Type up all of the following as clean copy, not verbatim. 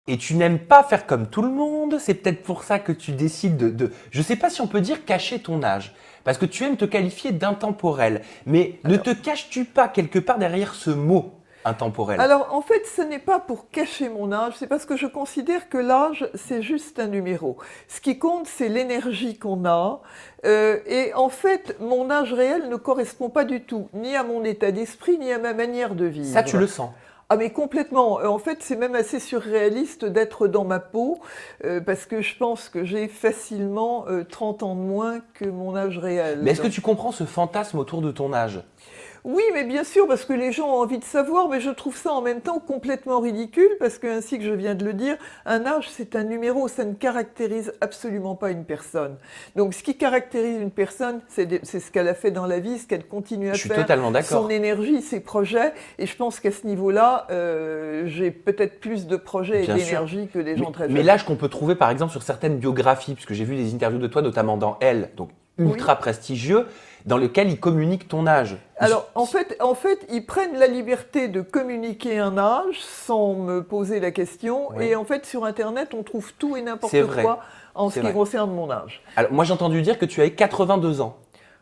Et tu n'aimes pas faire comme tout le monde, c'est peut-être pour ça que tu décides je sais pas si on peut dire cacher ton âge, parce que tu aimes te qualifier d'intemporel, mais ne Alors, te caches-tu pas quelque part derrière ce mot intemporel? alors, en fait, ce n'est pas pour cacher mon âge, c'est parce que je considère que l'âge, c'est juste un numéro. Ce qui compte, c'est l'énergie qu'on a. Et en fait, mon âge réel ne correspond pas du tout, ni à mon état d'esprit, ni à ma manière de Ça, tu vivre. le sens. Ah mais complètement. En fait, c'est même assez surréaliste d'être dans ma peau, parce que je pense que j'ai facilement 30 ans de moins que mon âge Mais réel. est-ce que tu comprends ce fantasme autour de ton âge? Oui, mais bien sûr, parce que les gens ont envie de savoir, mais je trouve ça en même temps complètement ridicule, parce que, ainsi que je viens de le dire, un âge, c'est un numéro, ça ne caractérise absolument pas une personne. Donc, ce qui caractérise une personne, c'est ce qu'elle a fait dans la vie, ce qu'elle continue Je à suis faire, totalement son d'accord. énergie, ses projets, et je pense qu'à ce niveau-là, j'ai peut-être plus de projets et Bien sûr. d'énergie que des gens très Mais jeunes. l'âge qu'on peut trouver par exemple sur certaines biographies, puisque j'ai vu des interviews de toi, notamment dans Elle, donc Oui. ultra prestigieux, dans lequel ils communiquent ton âge. Alors, en fait, ils prennent la liberté de communiquer un âge sans me poser la question. Oui, Et en fait, sur Internet, on trouve tout et c'est n'importe vrai, quoi en ce c'est qui vrai. concerne mon âge. Alors moi j'ai entendu dire que tu avais 82 ans.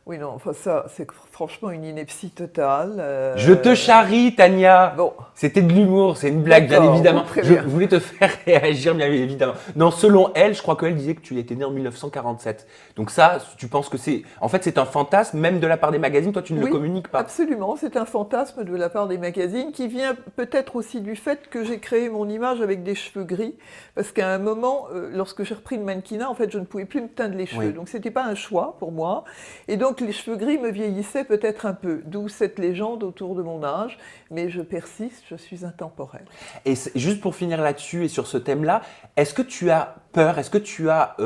Oui, non, enfin ça, c'est franchement une ineptie totale. Je te charrie, Tania. Bon, C'était de l'humour, c'est une blague, bien d'accord, bon, évidemment. très Je bien. voulais te faire réagir, bien évidemment. Non, selon elle, je crois qu'elle disait que tu étais né en 1947. Donc ça, tu penses que c'est... En fait, c'est un fantasme, même de la part des magazines, toi tu ne le Oui, communiques pas. absolument. C'est un fantasme de la part des magazines qui vient peut-être aussi du fait que j'ai créé mon image avec des cheveux gris. Parce qu'à un moment, lorsque j'ai repris le mannequinat, en fait, je ne pouvais plus me teindre les cheveux. Oui. Donc, c'était pas un choix pour moi. Et donc, les cheveux gris me vieillissaient peut-être un peu. D'où cette légende autour de mon âge. Mais je persiste, je suis intemporelle. Et juste pour finir là-dessus et sur ce thème-là, est-ce que tu as peur, est-ce que tu as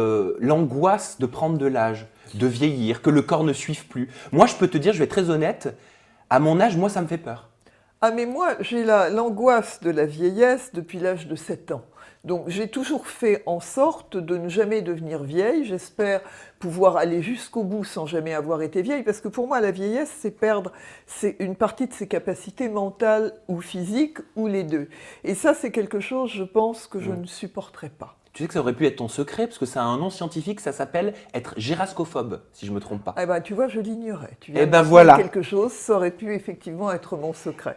l'angoisse de prendre de l'âge, de vieillir, que le corps ne suive plus? Moi, je peux te dire, je vais être très honnête, à mon âge, moi, ça me fait peur. Ah mais moi, j'ai l'angoisse de la vieillesse depuis l'âge de 7 ans. Donc j'ai toujours fait en sorte de ne jamais devenir vieille. J'espère pouvoir aller jusqu'au bout sans jamais avoir été vieille, parce que pour moi, la vieillesse, c'est une partie de ses capacités mentales ou physiques, ou les deux. Et ça, c'est quelque chose, je pense, que je Mm. ne supporterai pas. Tu sais que ça aurait pu être ton secret, parce que ça a un nom scientifique, ça s'appelle être gérascophobe, si je me trompe pas. Eh ben, tu vois, je l'ignorais. Tu viens Eh de ben m'apprendre voilà. quelque chose, ça aurait pu effectivement être mon secret.